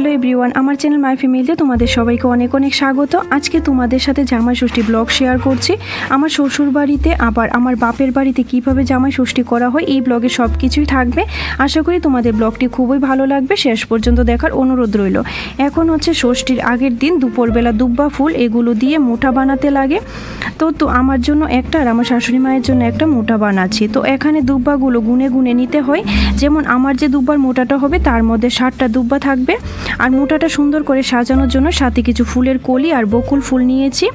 Hello everyone, আমার channel my ফ্যামিলিতে তোমাদের সবাইকে অনেক অনেক স্বাগত। আজকে তোমাদের সাথে জামাই ষষ্ঠী ব্লগ শেয়ার করছি। আমার শ্বশুর বাড়িতে আবার আমার বাপের বাড়িতে কিভাবে জামাই ষষ্ঠী করা হয় এই ব্লগে সব কিছুই থাকবে। আশা করি তোমাদের ব্লগটি খুবই ভালো লাগবে, শেষ পর্যন্ত দেখার অনুরোধ রইল। এখন হচ্ছে ষষ্ঠীর আগের দিন দুপুরবেলা দুব্বা ফুল এগুলো দিয়ে মুঠা বানাতে লাগে। তো আমার জন্য একটা আর আমার শাশুড়ি মায়ের জন্য একটা মুঠা বানাচ্ছি। তো এখানে দুব্বাগুলো গুনে গুনে নিতে হয়। যেমন আমার যে দুব্বার মোটাটা হবে তার মধ্যে 60টা দুব্বা থাকবে। আর মোটাটা সুন্দর করে সাজানোর জন্য সাথে কিছু ফুলের কলি আর বকুল ফুল নিয়েছি।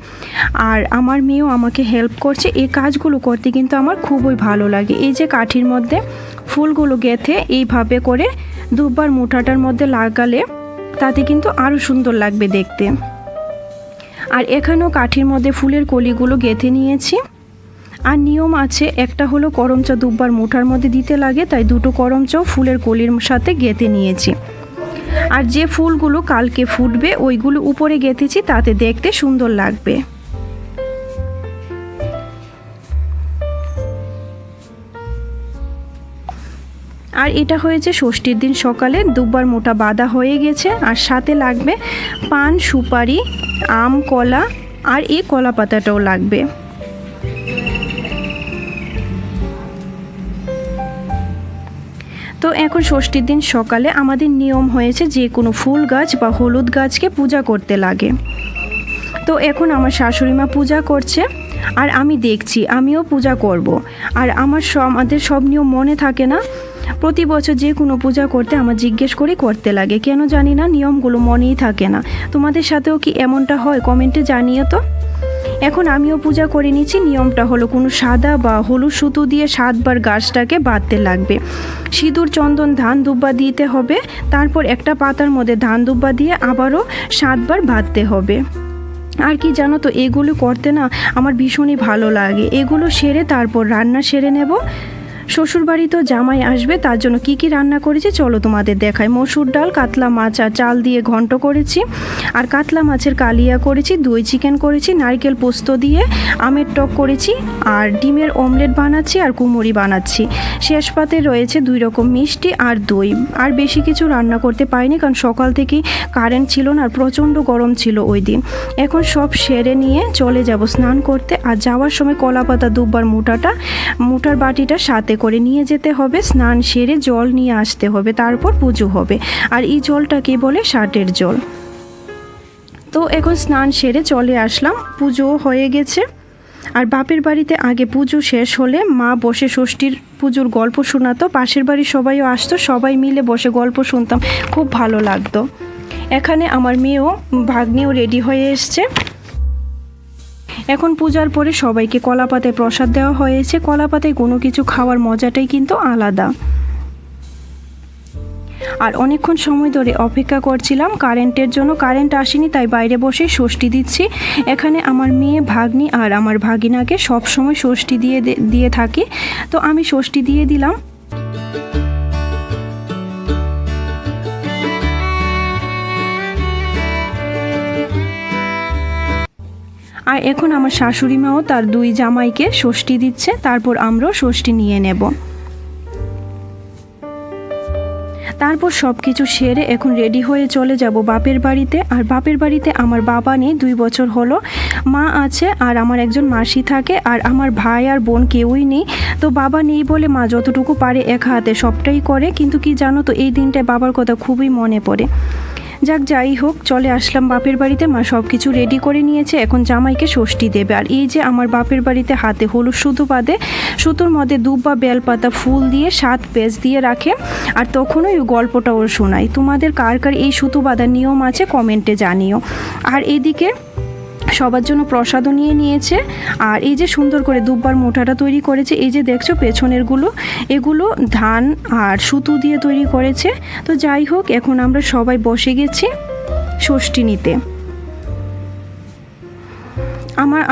আর আমার মেয়েও আমাকে হেল্প করছে। এই কাজগুলো করতে কিন্তু আমার খুবই ভালো লাগে। এই যে কাঠির মধ্যে ফুলগুলো গেঁথে এইভাবে করে দুব্বার মোটাটার মধ্যে লাগালে তাতে কিন্তু আরও সুন্দর লাগবে দেখতে। আর এখানেও কাঠির মধ্যে ফুলের কলিগুলো গেঁথে নিয়েছি। আর নিয়ম আছে, একটা হলো করমচা দুব্বার মুঠার মধ্যে দিতে লাগে, তাই দুটো করমচাও ফুলের কলির সাথে গেঁথে নিয়েছি। আর যে ফুলগুলো কালকে ফুটবে ওইগুলো উপরে গেঁথেছি, তাতে দেখতে সুন্দর লাগবে। আর এটা হয়েছে ষষ্ঠীর দিন সকালে দুব্বার মোটা বাঁধা হয়ে গেছে। আর সাথে লাগবে পান, সুপারি, আম, কলা আর এই কলা পাতাটাও লাগবে। তো এখন ষষ্ঠীর দিন সকালে আমাদের নিয়ম হয়েছে যে কোনো ফুল গাছ বা হলুদ গাছকে পূজা করতে লাগে। তো এখন আমার শাশুড়ি মা পূজা করছে আর আমি দেখছি, আমিও পূজা করব। আর আমাদের সব নিয়ম মনে থাকে না। প্রতি বছর যে কোনো পূজা করতে আমার জিজ্ঞেস করে করতে লাগে, কেন জানি না, নিয়মগুলো মনেই থাকে না। তোমাদের সাথেও কি এমনটা হয়? কমেন্টে জানিও তো। এখন আমিও পূজা করে নিচ্ছি। নিয়মটা হলো কোনো সাদা বা হলুদ সুতো দিয়ে 7 বার গাছটাকে বাঁধতে লাগবে। সিঁদুর, চন্দন, ধান দুব্বা দিতে হবে। তারপর একটা পাতার মধ্যে ধান দুব্বা দিয়ে আবারও 7 বার বাঁধতে হবে। আর কি জানো তো, এগুলো করতে না আমার ভীষণই ভালো লাগে। এগুলো সেরে তারপর রান্না সেরে নেব। শ্বশুরবাড়িতেও জামাই আসবে, তার জন্য কি কি রান্না করেছি চলো তোমাদের দেখাই। মসুর ডাল, কাতলা মাছ আর চাল দিয়ে ঘন্ট করেছি। আর কাতলা মাছের কালিয়া করেছি, দই চিকেন করেছি, নারকেল পোস্ত দিয়ে আমের টক করেছি, আর ডিমের অমলেট বানাচ্ছি আর কুমড়ি বানাচ্ছি। শেষ পাতে রয়েছে 2 রকম মিষ্টি আর দই। আর বেশি কিছু রান্না করতে পারিনি, কারণ সকাল থেকেই কারেন্ট ছিল না আর প্রচণ্ড গরম ছিল ওই দিন। এখন সব সেরে নিয়ে চলে যাব স্নান করতে। আর যাওয়ার সময় কলা পাতা দুব্বার মুঠার বাটিটা সাথে করে নিয়ে যেতে হবে। স্নান সেরে জল নিয়ে আসতে হবে, তারপর পুজো হবে। আর এই জলটাকে বলে ষাটের জল। তো এখন স্নান সেরে চলে আসলাম, পুজো হয়ে গেছে। আর বাপের বাড়িতে আগে পুজো শেষ হলে মা বসে ষষ্ঠীর পুজোর গল্প শোনাতো। পাশের বাড়ির সবাইও আসতো, সবাই মিলে বসে গল্প শুনতাম, খুব ভালো লাগতো। এখানে আমার মেয়েও ভাগ্নিও রেডি হয়ে এসছে। এখন পূজার পরে সবাইকে কলাপাতায় প্রসাদ দেওয়া হয়েছে। কলাপাতায় কোনো কিছু খাওয়ার মজাটাই কিন্তু আলাদা। আর অনেকক্ষণ সময় ধরে অপেক্ষা করছিলাম কারেন্টের জন্য। কারেন্ট আসেনি, তাই বাইরে বসে ষষ্ঠী দিচ্ছি। এখানে আমার মেয়ে, ভাগ্নি আর আমার ভাগিনাকে সব সময় ষষ্ঠী দিয়ে থাকি। তো আমি ষষ্ঠী দিয়ে দিলাম। আর এখন আমার শাশুড়ি মাও তার 2 জামাইকে ষষ্ঠী দিচ্ছে। তারপর আমরাও ষষ্ঠী নিয়ে নেব। তারপর সব কিছু সেরে এখন রেডি হয়ে চলে যাব বাপের বাড়িতে। আর বাপের বাড়িতে আমার বাবা নেই, 2 বছর হলো। মা আছে আর আমার একজন মাসি থাকে। আর আমার ভাই আর বোন কেউই নেই। তো বাবা নেই বলে মা যতটুকু পারে একা হাতে সবটাই করে। কিন্তু কি জানো তো, এই দিনটায় বাবার কথা খুবই মনে পড়ে। যাই হোক, চলে আসলাম বাপের বাড়িতে। মা সব কিছু রেডি করে নিয়েছে, এখন জামাইকে ষষ্ঠী দেবে। আর এই যে আমার বাপের বাড়িতে হাতে হলুদ সুতো বাঁধে, সুতোর মধ্যে দুব্বা, বেলপাতা, ফুল দিয়ে 7 পেজ দিয়ে রাখে। আর তখন ওই গল্পটাও শোনায়। তোমাদের কার কার এই সুতো বাঁধার নিয়ম আছে কমেন্টে জানিও। আর এদিকে সবার জন্য প্রসাদও নিয়ে নিয়েছে। আর এই যে সুন্দর করে দুব্বার মোটাটা তৈরি করেছে, এই যে দেখছো পেছনেরগুলো, এগুলো ধান আর সুতো দিয়ে তৈরি করেছে। তো যাই হোক, এখন আমরা সবাই বসে গেছি ষষ্ঠী নিতে।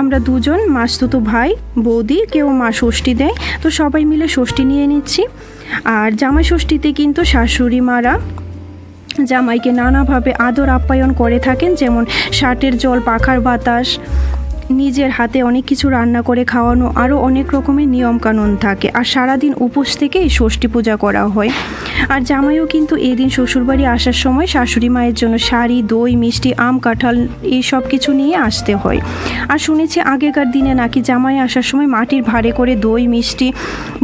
আমরা 2 জন মাসতুতো ভাই বৌদি, কেউ মা ষষ্ঠী দেয়। তো সবাই মিলে ষষ্ঠী নিয়ে নিচ্ছি। আর জামাই ষষ্ঠীতে কিন্তু শাশুড়ি মারা জামাইকে নানাভাবে আদর আপ্যায়ন করে থাকেন, যেমন ষাটের জল, পাখার বাতাস, নিজের হাতে অনেক কিছু রান্না করে খাওয়ানো, আরও অনেক রকমের নিয়মকানুন থাকে। আর সারাদিন উপোস থেকে এই ষষ্ঠী পূজা করা হয়। আর জামাইও কিন্তু এই দিন শ্বশুরবাড়ি আসার সময় শাশুড়ি মায়ের জন্য শাড়ি, দই, মিষ্টি, আম, কাঁঠাল এই সব কিছু নিয়ে আসতে হয়। আর শুনেছি আগেকার দিনে নাকি জামাই আসার সময় মাটির ভাঁড়ে করে দই, মিষ্টি,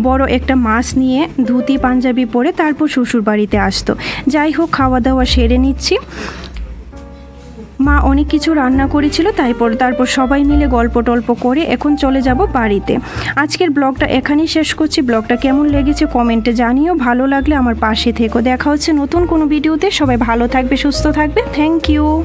বড় একটা মাছ নিয়ে ধুতি পাঞ্জাবি পরে তারপর শ্বশুরবাড়িতে আসতো। যাই হোক, খাওয়া দাওয়া সেরে নিচ্ছি। মা অনেক কিছু রান্না করেছিল, তারপর সবাই মিলে গল্প টল্প করে এখন চলে যাব বাড়িতে। আজকের ব্লগটা এখানেই শেষ করছি। ব্লগটা কেমন লেগেছে কমেন্টে জানিও। ভালো লাগলে আমার পাশে থেকো। দেখা হচ্ছে নতুন কোনো ভিডিওতে। সবাই ভালো থাকবে, সুস্থ থাকবে। Thank you.